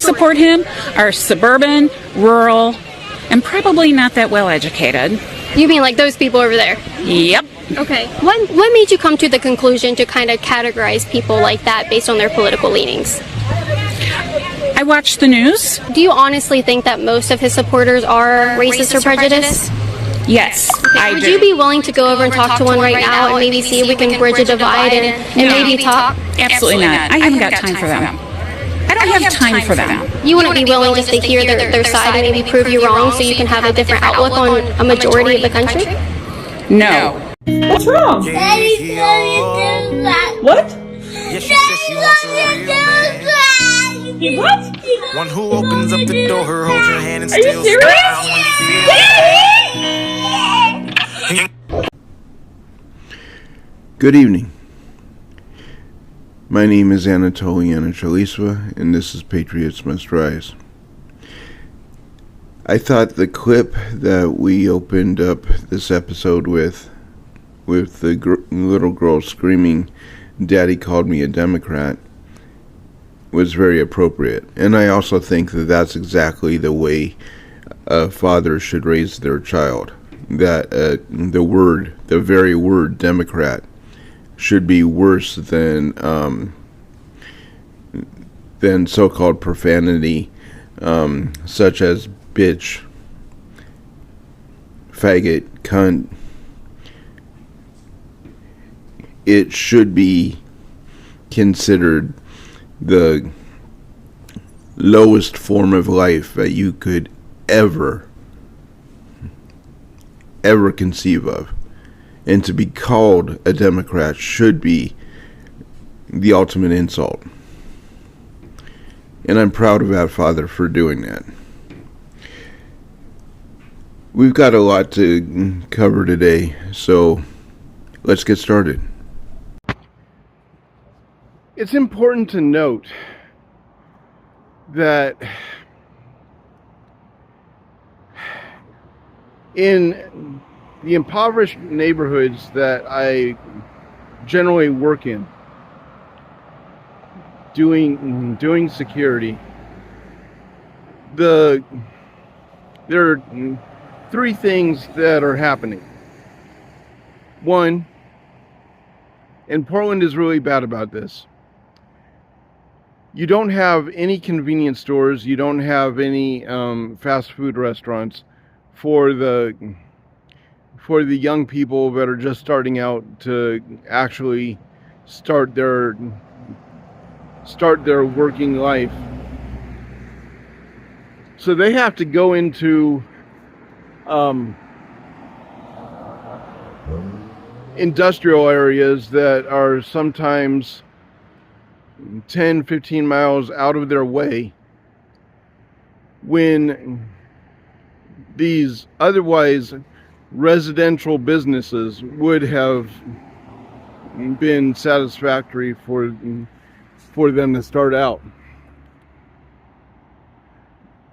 support him are suburban, rural, and probably not that well educated. You mean like those people over there? Yep. Okay. What made you come to the conclusion to kind of categorize people like that based on their political leanings? I watch the news. Do you honestly think that most of his supporters are racist or prejudiced? Yes, I do. Would you be willing to go over and talk to one right now and maybe see if we can bridge a divide and maybe talk? Absolutely not. I haven't got time for them. I don't have time for them. You wouldn't be willing just to hear their side and maybe prove you wrong so you can have a different outlook on a majority of the country? No. What's wrong? Daddy, What? yeah, she says she wants a real man. You what? One who opens up the door, holds your hand and Are you steals serious? style when you feel Daddy! Good evening. My name is Anatoly Anatolisva, and this is Patriots Must Rise. I thought the clip that we opened up this episode with the little girl screaming, "Daddy called me a Democrat," was very appropriate. And I also think that that's exactly the way a father should raise their child. That the very word Democrat should be worse than so-called profanity, such as bitch, faggot, cunt. It should be considered the lowest form of life that you could ever conceive of. And to be called a Democrat should be the ultimate insult. And I'm proud of that father for doing that. We've got a lot to cover today, so let's get started. It's important to note that in the impoverished neighborhoods that I generally work in, doing security, there are three things that are happening. One, and Portland is really bad about this, you don't have any convenience stores, you don't have any fast food restaurants for the young people that are just starting out to actually start their working life. So they have to go into industrial areas that are sometimes 10, 15 miles out of their way, when these otherwise residential businesses would have been satisfactory for them to start out.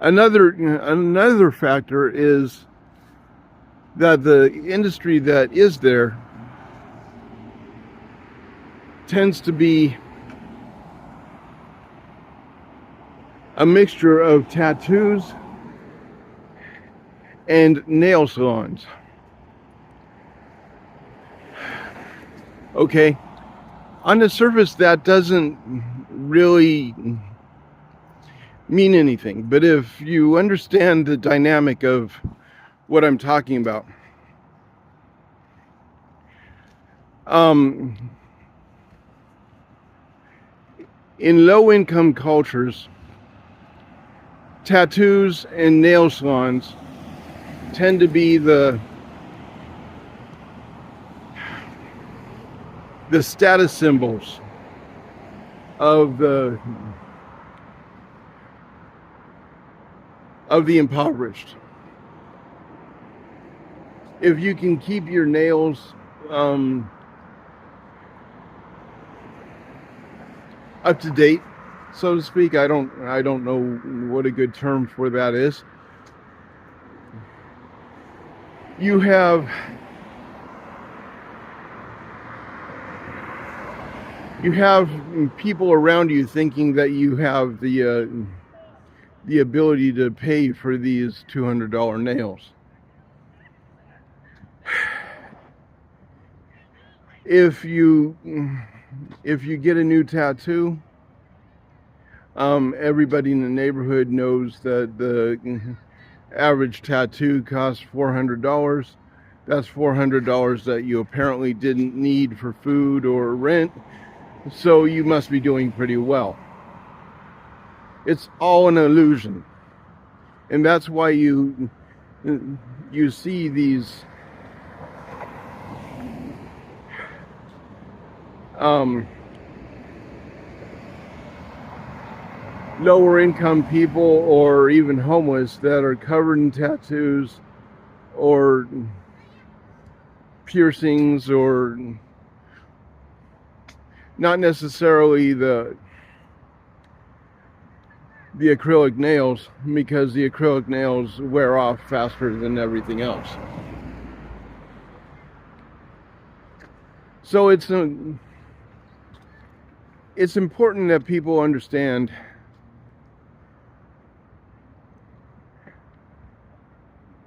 Another factor is that the industry that is there tends to be a mixture of tattoos and nail salons. Okay, on the surface that doesn't really mean anything, but if you understand the dynamic of what I'm talking about, in low-income cultures, tattoos and nail salons tend to be the status symbols of the impoverished. If you can keep your nails up to date, so to speak, I don't know what a good term for that is. You have people around you thinking that you have the the ability to pay for these $200 nails. If you get a new tattoo, everybody in the neighborhood knows that the average tattoo costs $400. That's $400 that you apparently didn't need for food or rent, so you must be doing pretty well. It's all an illusion, and that's why you see these lower income people or even homeless that are covered in tattoos or piercings, or not necessarily the acrylic nails, because the acrylic nails wear off faster than everything else. So it's important that people understand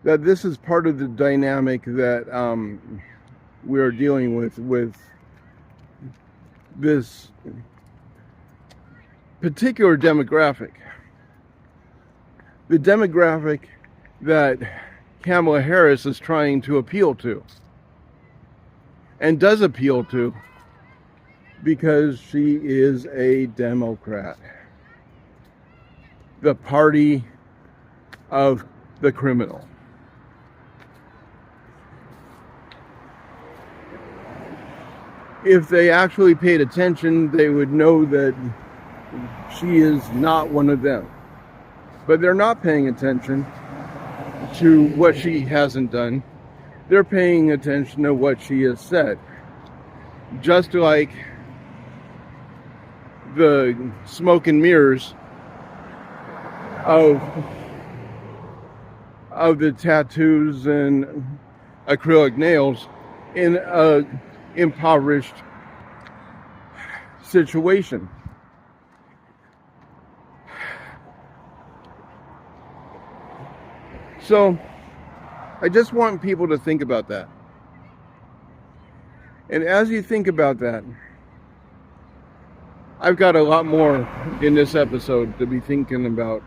that this is part of the dynamic that we are dealing with this particular demographic. The demographic that Kamala Harris is trying to appeal to, and does appeal to, because she is a Democrat. The party of the criminal. If they actually paid attention, they would know that she is not one of them. But they're not paying attention to what she hasn't done. They're paying attention to what she has said. Just like the smoke and mirrors of the tattoos and acrylic nails in a impoverished situation. So I just want people to think about that. And as you think about that, I've got a lot more in this episode to be thinking about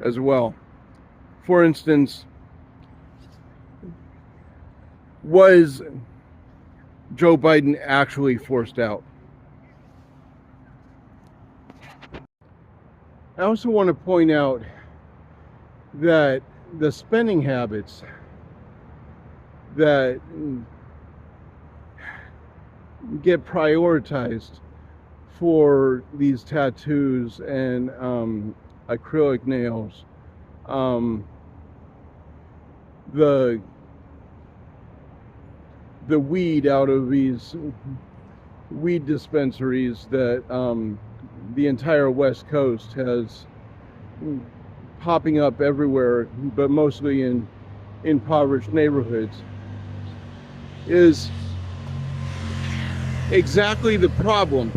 as well. For instance, was Joe Biden actually forced out? I also want to point out that the spending habits that get prioritized for these tattoos and acrylic nails, the weed out of these weed dispensaries that the entire West Coast has popping up everywhere, but mostly in impoverished neighborhoods, is exactly the problem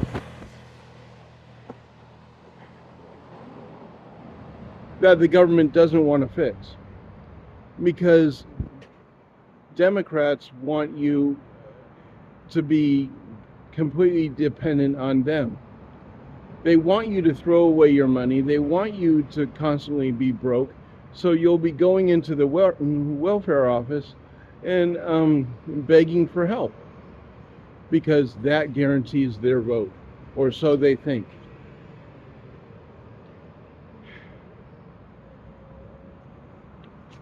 that the government doesn't want to fix. Because Democrats want you to be completely dependent on them. They want you to throw away your money. They want you to constantly be broke. So you'll be going into the welfare office and begging for help, because that guarantees their vote, or so they think.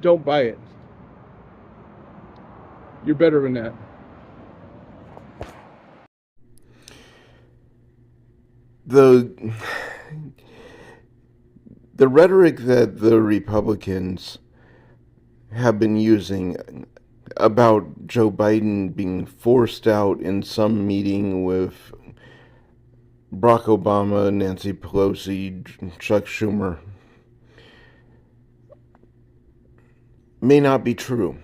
Don't buy it. You're better than that. The rhetoric that the Republicans have been using about Joe Biden being forced out in some meeting with Barack Obama, Nancy Pelosi, Chuck Schumer, may not be true.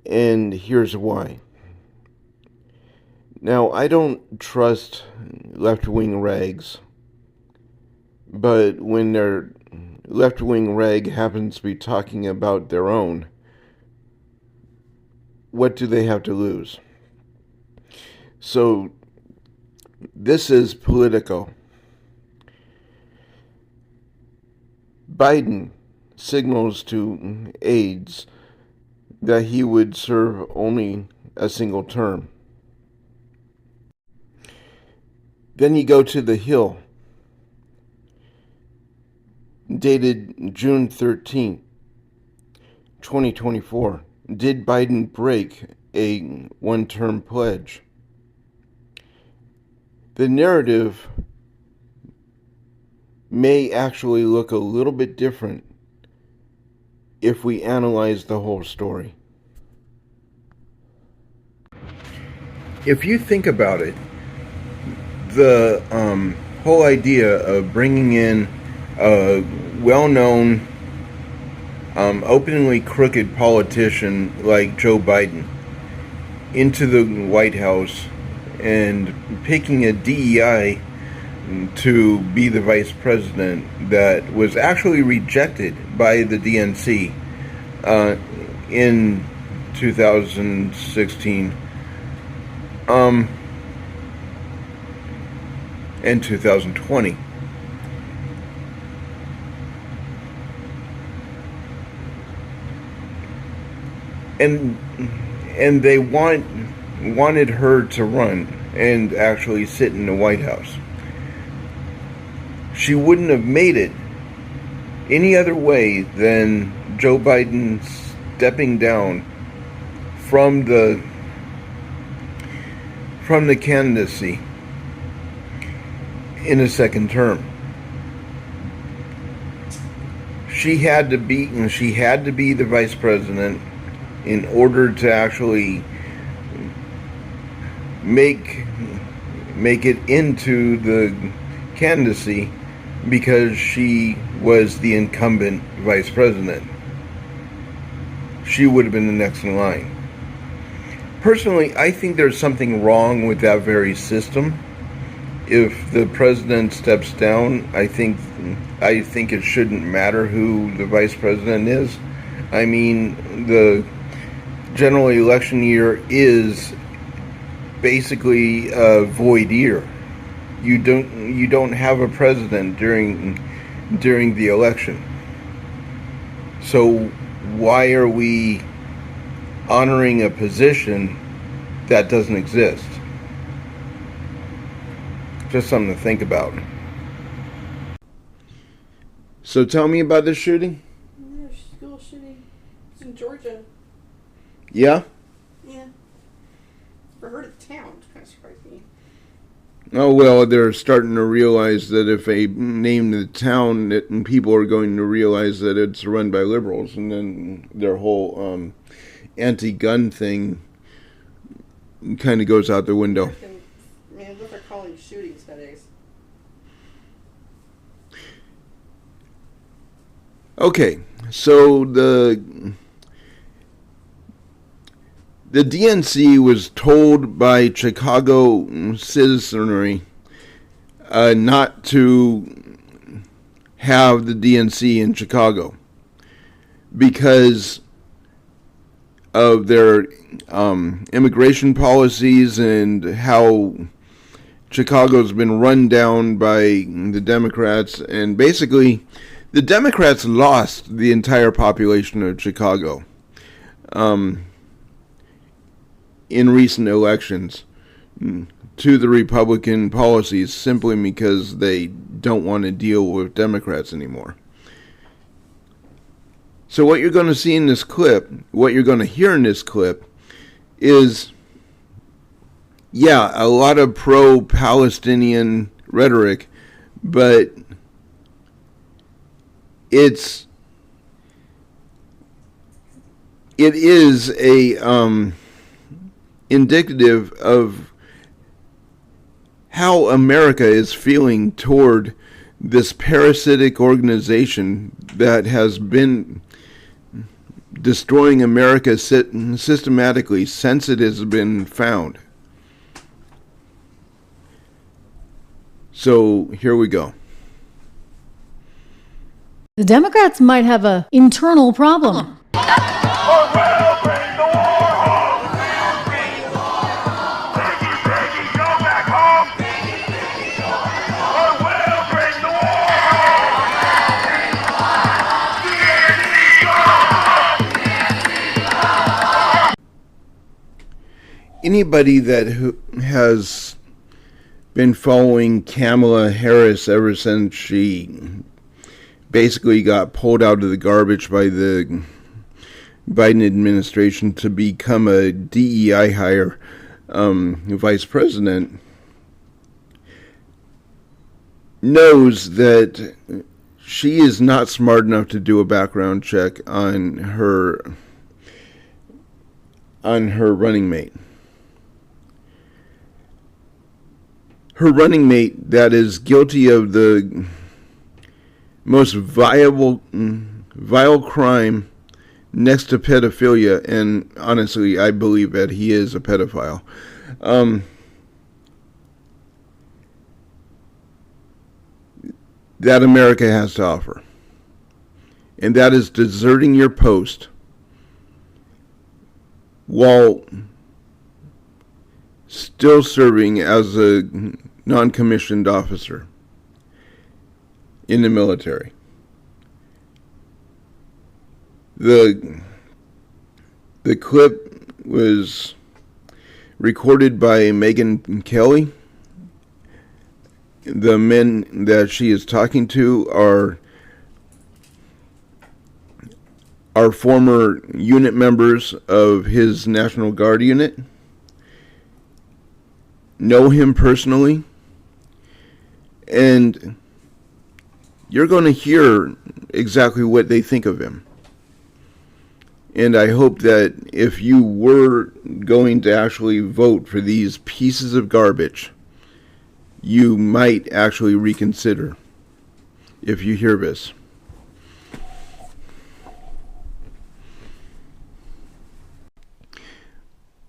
And here's why. Now, I don't trust left-wing rags But when their left-wing rag happens to be talking about their own, what do they have to lose? So this is Politico. Biden signals to aides that he would serve only a single term. Then you go to The Hill, dated June 13th, 2024. Did Biden break a one-term pledge? The narrative may actually look a little bit different if we analyze the whole story. If you think about it, the whole idea of bringing in a well-known, openly crooked politician like Joe Biden into the White House and picking a DEI to be the vice president that was actually rejected by the DNC in 2016 and 2020. And they wanted her to run and actually sit in the White House. She wouldn't have made it any other way than Joe Biden stepping down from the candidacy in a second term. She had to be the vice president in order to actually make it into the candidacy, because she was the incumbent vice president. She would have been the next in line. Personally, I think there's something wrong with that very system. If the president steps down, I think it shouldn't matter who the vice president is. I mean, the general election year is basically a void year. You don't have a president during the election. So why are we honoring a position that doesn't exist? Just something to think about. So tell me about this shooting. Yeah, school shooting. It's in Georgia. Yeah? Yeah. Never heard of the town. It kind of surprised me. Oh, well, they're starting to realize that if they name the town, people are going to realize that it's run by liberals, and then their whole anti-gun thing kind of goes out the window. Man, what they're calling shootings nowadays. Okay, so the DNC was told by Chicago citizenry not to have the DNC in Chicago because of their immigration policies and how Chicago's been run down by the Democrats, and basically the Democrats lost the entire population of Chicago in recent elections to the Republican policies simply because they don't want to deal with Democrats anymore. So what you're going to see in this clip, what you're going to hear in this clip is, yeah, a lot of pro-Palestinian rhetoric, but it is a indicative of how America is feeling toward this parasitic organization that has been destroying America systematically since it has been found. So here we go. The Democrats might have an internal problem. Anybody that has been following Kamala Harris ever since she basically got pulled out of the garbage by the Biden administration to become a DEI hire vice president knows that she is not smart enough to do a background check on her running mate. Her running mate that is guilty of the most vile crime next to pedophilia, and honestly, I believe that he is a pedophile. That America has to offer. And that is deserting your post while still serving as a non-commissioned officer in the military. The clip was recorded by Megyn Kelly. The men that she is talking to are former unit members of his National Guard unit, know him personally, and you're going to hear exactly what they think of him. And I hope that if you were going to actually vote for these pieces of garbage, you might actually reconsider if you hear this.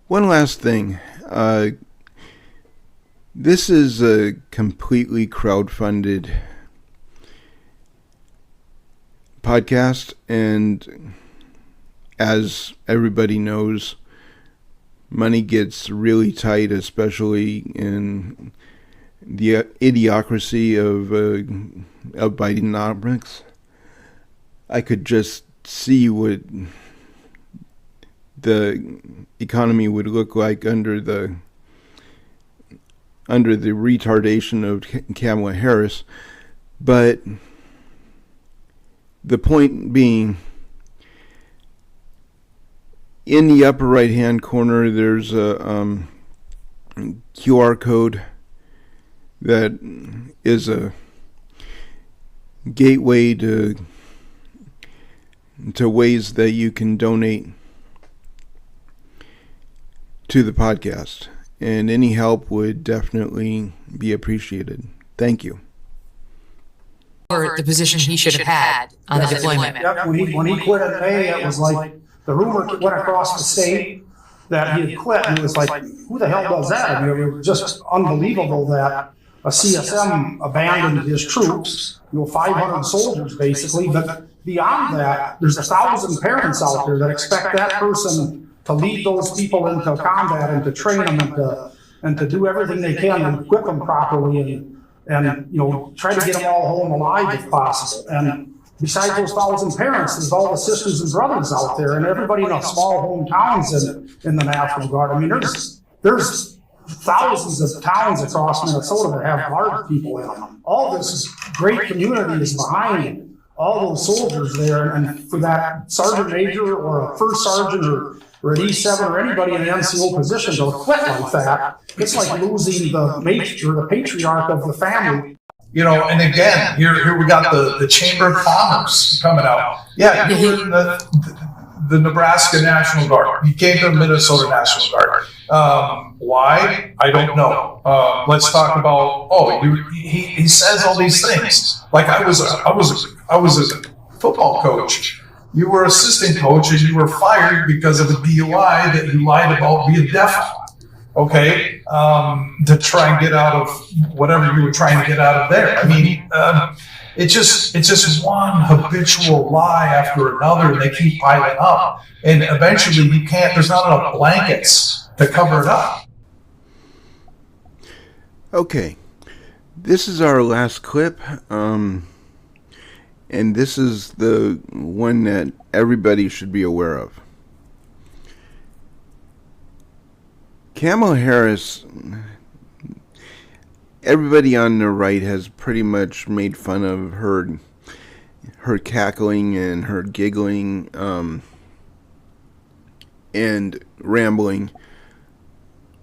One last thing. This is a completely crowdfunded podcast, and as everybody knows, money gets really tight, especially in the idiocracy of Bidenomics. I could just see what the economy would look like under the retardation of Kamala Harris. But the point being, in the upper right hand corner there's a QR code that is a gateway to ways that you can donate to the podcast, and any help would definitely be appreciated. Thank you. The position he should have had on the deployment. Yep, when he quit in May, it was like the rumor went across the state that he had quit, and it was like, who the hell does that? I mean, it was just unbelievable that a CSM abandoned his troops, 500 soldiers basically. But beyond that, there's 1,000 parents out there that expect that person to lead those people into combat and to train them and to do everything they can to equip them properly and try to get them all home alive if possible. And besides those 1,000 parents, there's all the sisters and brothers out there and everybody in the small hometowns in the National Guard. I mean, there's thousands of towns across Minnesota that have Guard people in them. All this great community is behind all those soldiers there, and for that sergeant major or a first sergeant or an E7 or anybody in an NCO position to quit like that, it's like losing the patriarch of the family. And again, here we got the Chamber of Commerce coming out. Yeah, you were in the Nebraska National Guard. You came to the Minnesota National Guard. Why? I don't know. Let's talk about. He says all these things. Like I was a football coach. You were assistant coach and you were fired because of a DUI that you lied about being deaf. Okay, to try and get out of whatever you were trying to get out of there. I mean, It's just one habitual lie after another, and they keep piling up. And eventually there's not enough blankets to cover it up. Okay, this is our last clip, and this is the one that everybody should be aware of. Kamala Harris, everybody on the right has pretty much made fun of her cackling and her giggling and rambling,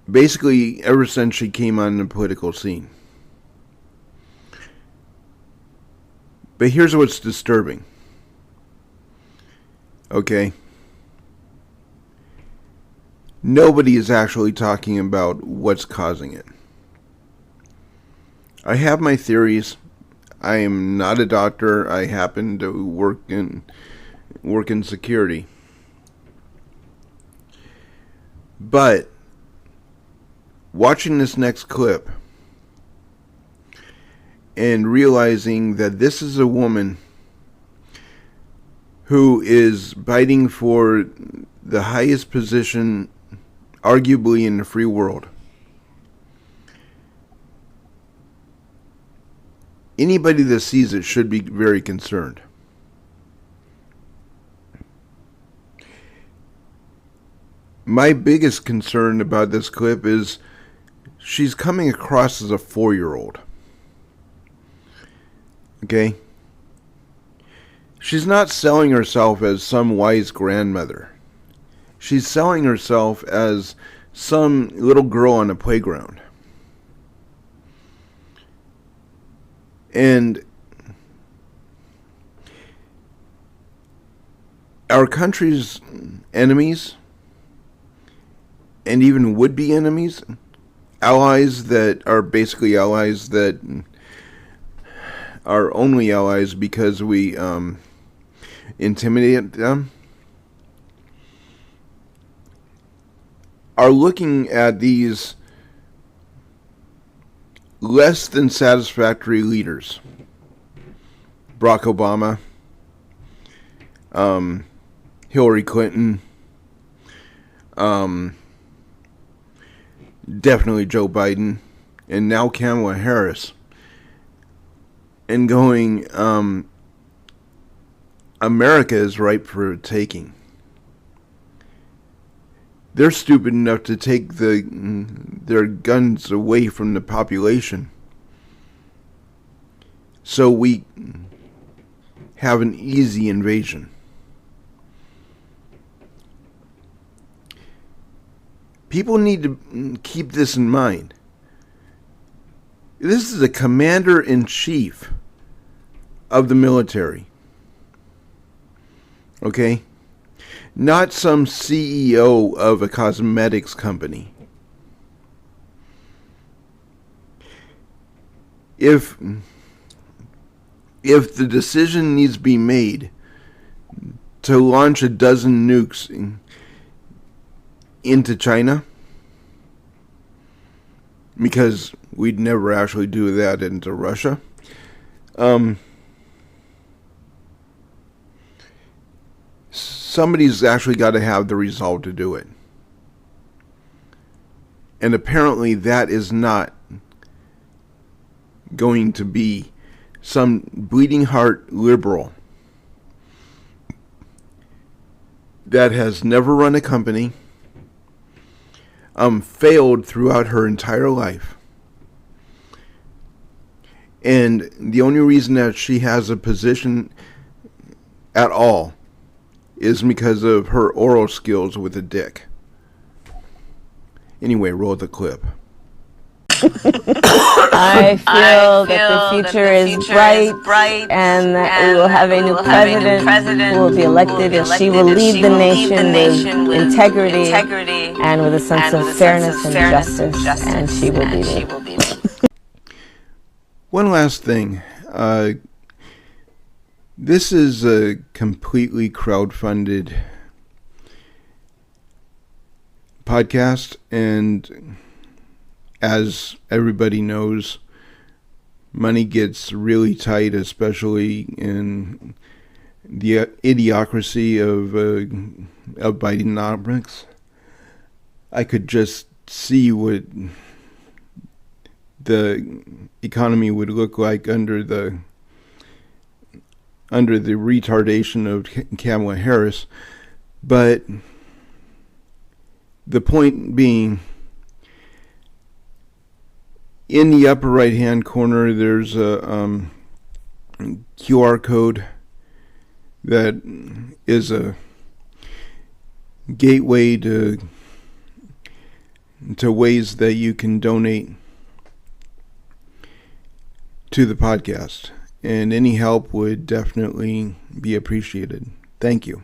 basically ever since she came on the political scene. But here's what's disturbing. Okay? Nobody is actually talking about what's causing it. I have my theories. I am not a doctor. I happen to work in security. But watching this next clip and realizing that this is a woman who is fighting for the highest position arguably in the free world. Anybody that sees it should be very concerned. My biggest concern about this clip is she's coming across as a 4-year-old. Okay? She's not selling herself as some wise grandmother. She's selling herself as some little girl on a playground. And our country's enemies, and even would-be enemies, allies that are basically allies that are only allies because we intimidate them, are looking at these less than satisfactory leaders. Barack Obama, Hillary Clinton, definitely Joe Biden, and now Kamala Harris, and going, America is ripe for taking. They're stupid enough to take their guns away from the population, so we have an easy invasion. People need to keep this in mind. This is a commander-in-chief of the military. Okay? Not some CEO of a cosmetics company. If the decision needs to be made to launch a dozen nukes into China, because we'd never actually do that into Russia, somebody's actually got to have the resolve to do it. And apparently that is not going to be some bleeding heart liberal that has never run a company, failed throughout her entire life. And the only reason that she has a position at all is because of her oral skills with a dick. Anyway, roll the clip. I feel that the future is bright and that we will have a new president who will be elected, and she will lead the nation with integrity and with a sense of fairness and justice, and she will be there. One last thing. This is a completely crowdfunded podcast, and as everybody knows, money gets really tight, especially in the idiocracy of Bidenomics. I could just see what the economy would look like under the retardation of Kamala Harris. But the point being, in the upper right hand corner there's a QR code that is a gateway to ways that you can donate to the podcast, and any help would definitely be appreciated. Thank you.